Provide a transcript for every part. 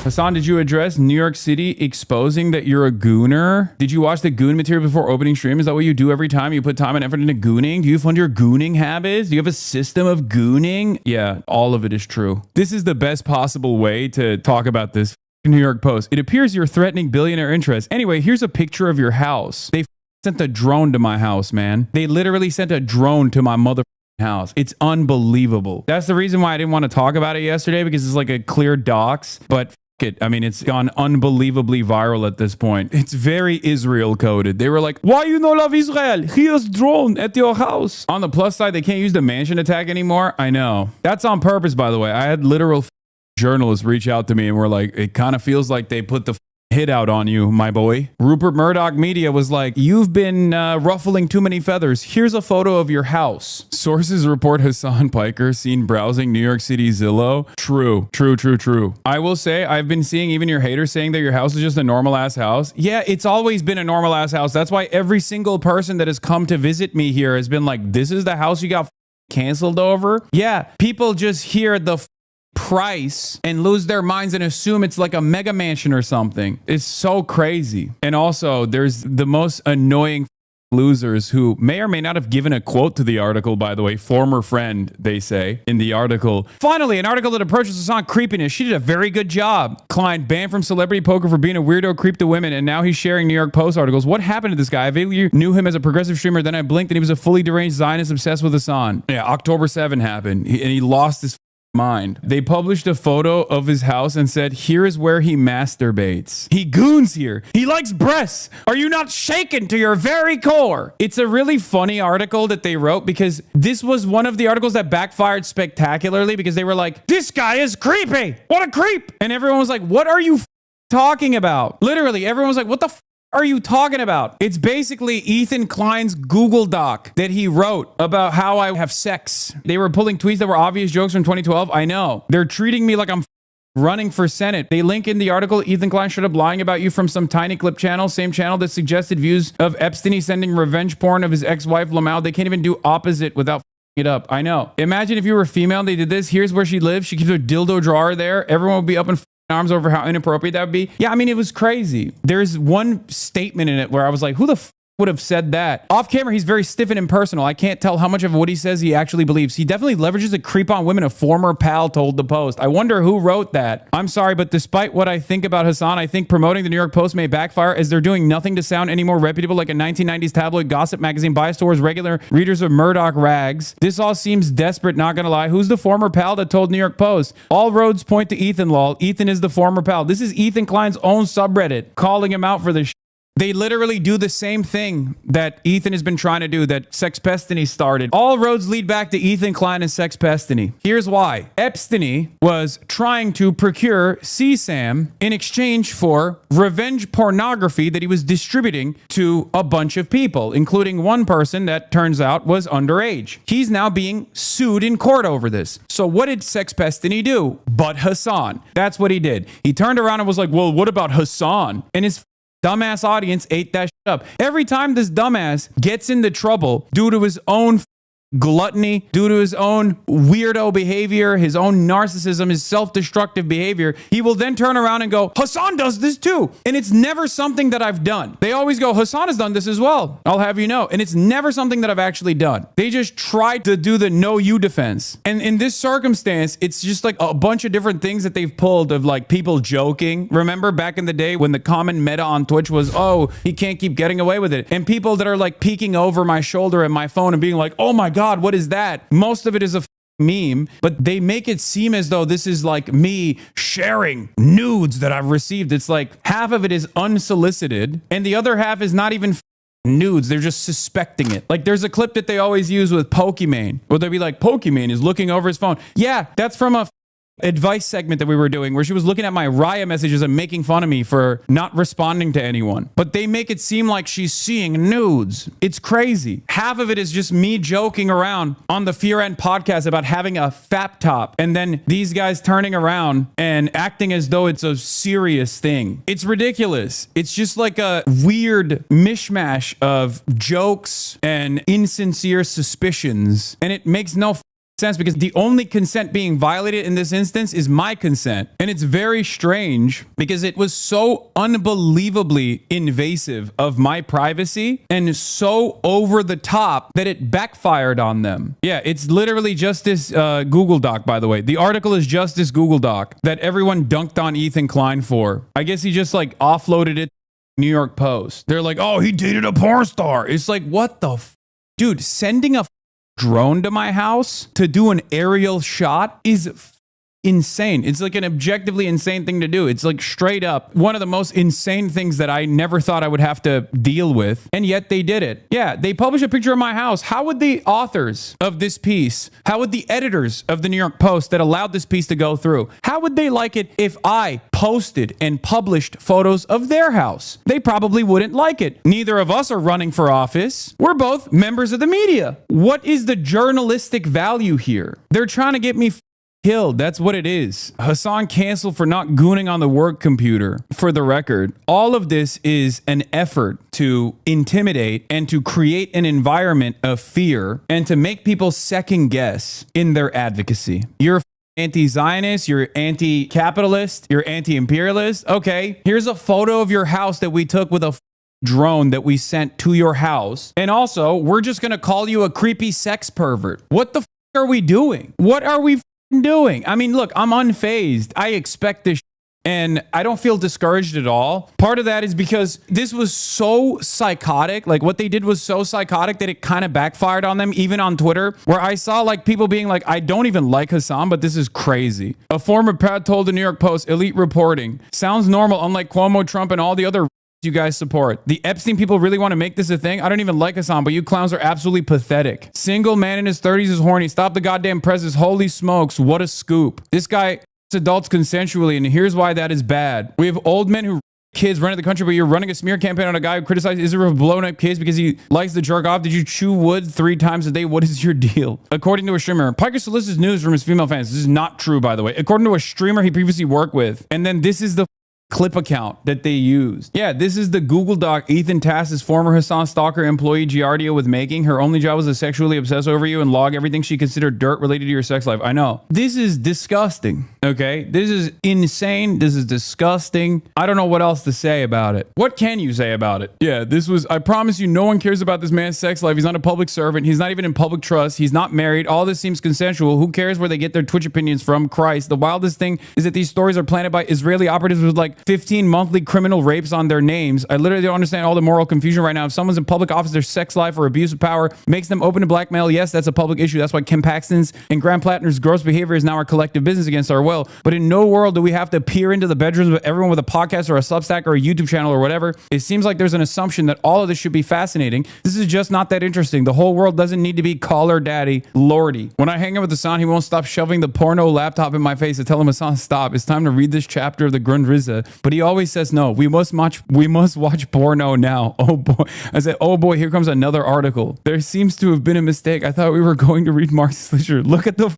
Hassan, did you address New York City exposing that you're a gooner? Did you watch the goon material before opening stream? Is that what you do every time? You put time and effort into gooning? Do you fund your gooning habits? Do you have a system of gooning? Yeah, all of it is true. This is the best possible way to talk about this. New York Post. It appears you're threatening billionaire interests. Anyway, here's a picture of your house. They sent a drone to my house, man. They literally sent a drone to my mother house. It's unbelievable. That's the reason why I didn't want to talk about it yesterday, because it's like a clear dox, but it. I mean, it's gone unbelievably viral at this point. It's very Israel coded. They were like, why you no love Israel? Here's drone at your house. On the plus side, they can't use the mansion attack anymore. I know. That's on purpose, by the way. I had literal journalists reach out to me and were like, it kind of feels like they put the hit out on you, my boy. Rupert Murdoch Media was like, you've been ruffling too many feathers. Here's a photo of your house. Sources report Hassan Piker seen browsing New York City Zillow. True. I will say, I've been seeing even your haters saying that your house is just a normal ass house. Yeah, it's always been a normal ass house. That's why every single person that has come to visit me here has been like, this is the house you got canceled over? Yeah, people just hear the price and lose their minds and assume it's like a mega mansion or something. It's so crazy. And also, there's the most annoying losers who may or may not have given a quote to the article, by the way. Former friend, they say, in the article. Finally, an article that approaches us on creepiness. She did a very good job. Client banned from celebrity poker for being a weirdo creep to women, and now he's sharing New York Post articles. What happened to this guy? I vaguely knew him as a progressive streamer, then I blinked and he was a fully deranged Zionist obsessed with Hassan. Yeah, October 7 happened, and he lost his mind. They published a photo of his house and said, here is where he masturbates. He goons here. He likes breasts. Are you not shaken to your very core? It's a really funny article that they wrote, because this was one of the articles that backfired spectacularly, because they were like, this guy is creepy. What a creep. And everyone was like, what are you talking about? Literally, everyone was like, what the are you talking about? It's basically Ethan Klein's Google Doc that he wrote about how I have sex. They were pulling tweets that were obvious jokes from 2012. I know. They're treating me like I'm running for Senate. They link in the article, Ethan Klein showed up lying about you from some tiny clip channel, same channel that suggested views of Epstein sending revenge porn of his ex-wife Lamau. They can't even do opposite without it up. I know. Imagine if you were female and they did this. Here's where she lives. She keeps her dildo drawer there. Everyone would be up in arms over how inappropriate that would be. Yeah, I mean, it was crazy. There's one statement in it where I was like, who the would have said that? Off camera, he's very stiff and impersonal. I can't tell how much of what he says he actually believes. He definitely leverages a creep on women, a former pal told the Post. I wonder who wrote that. I'm sorry, but despite what I think about Hassan, I think promoting the New York Post may backfire, as they're doing nothing to sound any more reputable like a 1990s tabloid gossip magazine biased towards regular readers of Murdoch rags. This all seems desperate, not gonna lie. Who's the former pal that told New York Post? All roads point to Ethan, lol. Ethan is the former pal. This is Ethan Klein's own subreddit calling him out for this. They literally do the same thing that Ethan has been trying to do, that Sexpestany started. All roads lead back to Ethan Klein and Sexpestany. Here's why. Epstein was trying to procure CSAM in exchange for revenge pornography that he was distributing to a bunch of people, including one person that turns out was underage. He's now being sued in court over this. So what did Sexpestany do? But Hassan. That's what he did. He turned around and was like, well, what about Hassan? And his dumbass audience ate that shit up. Every time this dumbass gets into trouble due to his own gluttony, due to his own weirdo behavior, his own narcissism, his self-destructive behavior, he will then turn around and go, Hassan does this too. And it's never something that I've done. They always go, Hassan has done this as well. I'll have you know. And it's never something that I've actually done. They just tried to do the no you defense. And in this circumstance, it's just like a bunch of different things that they've pulled of like people joking. Remember back in the day when the common meta on Twitch was, oh, he can't keep getting away with it. And people that are like peeking over my shoulder at my phone and being like, oh my God, what is that? Most of it is a meme, but they make it seem as though this is like me sharing nudes that I've received. It's like half of it is unsolicited and the other half is not even nudes. They're just suspecting it. Like there's a clip that they always use with Pokimane where they'll be like, Pokimane is looking over his phone. Yeah, that's from a advice segment that we were doing where she was looking at my Raya messages and making fun of me for not responding to anyone. But they make it seem like she's seeing nudes. It's crazy. Half of it is just me joking around on the Fear End podcast about having a fap top and then these guys turning around and acting as though it's a serious thing. It's ridiculous. It's just like a weird mishmash of jokes and insincere suspicions, and it makes no sense because the only consent being violated in this instance is my consent. And it's very strange because it was so unbelievably invasive of my privacy and so over the top that it backfired on them. Yeah, it's literally just this Google Doc, by the way. The article is just this Google Doc that everyone dunked on Ethan Klein for. I guess he just like offloaded it to New York Post. They're like, oh, he dated a porn star. It's like, what the dude, sending a drone to my house to do an aerial shot is insane. It's like an objectively insane thing to do. It's like straight up one of the most insane things that I never thought I would have to deal with. And yet they did it. Yeah, they published a picture of my house. How would the authors of this piece, how would the editors of the New York Post that allowed this piece to go through, how would they like it if I posted and published photos of their house? They probably wouldn't like it. Neither of us are running for office. We're both members of the media. What is the journalistic value here? They're trying to get me killed. That's what it is. Hassan canceled for not gooning on the work computer. For the record, all of this is an effort to intimidate and to create an environment of fear and to make people second guess in their advocacy. You're anti-Zionist, you're anti-capitalist, you're anti-imperialist. Okay, here's a photo of your house that we took with a drone that we sent to your house. And also, we're just going to call you a creepy sex pervert. What the are we doing? What are we doing? I mean, look, I'm unfazed. I expect this and I don't feel discouraged at all. Part of that is because this was so psychotic. Like what they did was so psychotic that it kind of backfired on them, even on Twitter, where I saw like people being like, I don't even like Hassan, but this is crazy. A former pad told the New York Post, elite reporting. Sounds normal, unlike Cuomo, Trump, and all the other you guys support. The Epstein people really want to make this a thing? I don't even like Hassan, but you clowns are absolutely pathetic. Single man in his 30s is horny. Stop the goddamn presses. Holy smokes. What a scoop. This guy adults consensually, and here's why that is bad. We have old men who kids running the country, but you're running a smear campaign on a guy who criticizes Israel for blowing up kids because he likes to jerk off. Did you chew wood 3 times a day? What is your deal? According to a streamer, Piker solicits news from his female fans. This is not true, by the way. According to a streamer he previously worked with, and then this is the clip account that they used. Yeah, this is the Google Doc Ethan tasked his former Hassan stalker employee Giardia with making. Her only job was to sexually obsess over you and log everything she considered dirt related to your sex life. I know. This is disgusting. Okay? This is insane. This is disgusting. I don't know what else to say about it. What can you say about it? Yeah, this was, I promise you, no one cares about this man's sex life. He's not a public servant. He's not even in public trust. He's not married. All this seems consensual. Who cares where they get their Twitch opinions from? Christ. The wildest thing is that these stories are planted by Israeli operatives with like 15 monthly criminal rapes on their names. I literally don't understand all the moral confusion right now. If someone's in public office, their sex life or abuse of power makes them open to blackmail. Yes, that's a public issue. That's why Ken Paxton's and Graham Plattner's gross behavior is now our collective business against our will. But in no world do we have to peer into the bedrooms of everyone with a podcast or a Substack or a YouTube channel or whatever. It seems like there's an assumption that all of this should be fascinating. This is just not that interesting. The whole world doesn't need to be caller daddy lordy. When I hang out with Hassan, he won't stop shoving the porno laptop in my face to tell him, Hassan, stop. It's time to read this chapter of the Grundrisse. But he always says, no, we must watch porno now. Oh boy. I said, oh boy, here comes another article. There seems to have been a mistake. I thought we were going to read Marxist literature. Look at the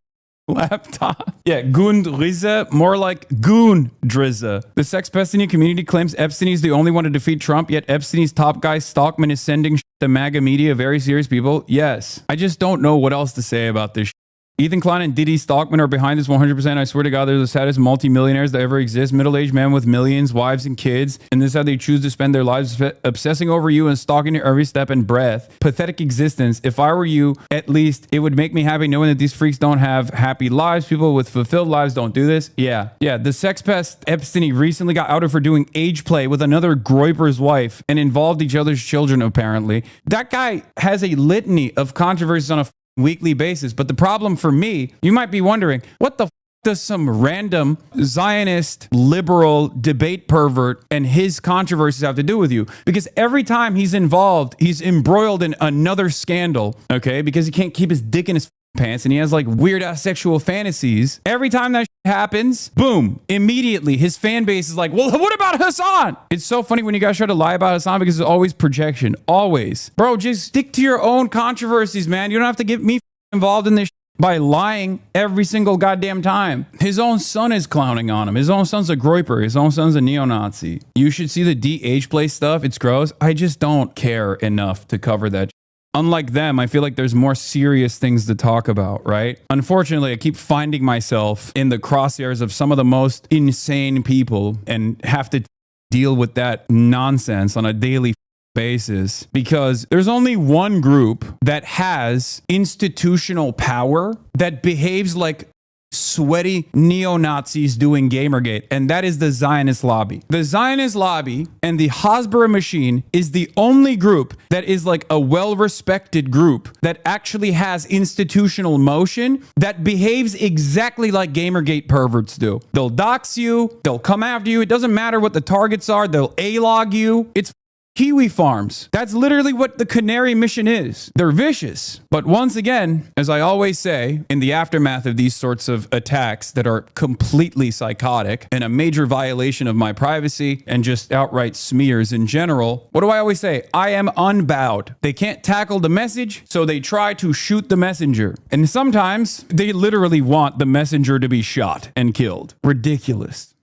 laptop. Yeah, Grundrisse, more like Goondrisse. The sex pestiny community claims Epstein is the only one to defeat Trump, yet Epstein's top guy Stockman is sending the MAGA media, very serious people. Yes. I just don't know what else to say about this. Ethan Klein and Diddy Stockman are behind this 100%. I swear to God, they're the saddest multimillionaires that ever exist. Middle-aged men with millions, wives, and kids. And this is how they choose to spend their lives, obsessing over you and stalking your every step and breath. Pathetic existence. If I were you, at least it would make me happy knowing that these freaks don't have happy lives. People with fulfilled lives don't do this. Yeah. The sex pest Epstein recently got outed for doing age play with another Groiper's wife and involved each other's children, apparently. That guy has a litany of controversies on a weekly basis. But the problem for me, you might be wondering, what the does some random Zionist liberal debate pervert and his controversies have to do with you? Because every time he's involved, he's embroiled in another scandal, okay? Because he can't keep his dick in his pants and he has like weird ass sexual fantasies. Every time that happens, boom, immediately his fan base is like, well, what about Hassan? It's so funny when you guys try to lie about Hassan because it's always projection. Always. Bro, just stick to your own controversies, man. You don't have to get me involved in this by lying every single goddamn time. His own son is clowning on him. His own son's a groiper. His own son's a neo-Nazi. You should see the DH play stuff. It's gross. I just don't care enough to cover that. unlike them, I feel like there's more serious things to talk about, right? Unfortunately, I keep finding myself in the crosshairs of some of the most insane people and have to deal with that nonsense on a daily basis because there's only one group that has institutional power that behaves like sweaty neo-Nazis doing Gamergate, and that is the Zionist lobby. The Zionist lobby and the Hasbara machine is the only group that is like a well-respected group that actually has institutional motion that behaves exactly like Gamergate perverts do. They'll dox you, they'll come after you, it doesn't matter what the targets are, they'll A-log you. It's Kiwi farms. That's literally what the Canary mission is. They're vicious. But once again, as I always say, in the aftermath of these sorts of attacks that are completely psychotic and a major violation of my privacy and just outright smears in general, what do I always say? I am unbowed. They can't tackle the message, so they try to shoot the messenger. And sometimes they literally want the messenger to be shot and killed. Ridiculous.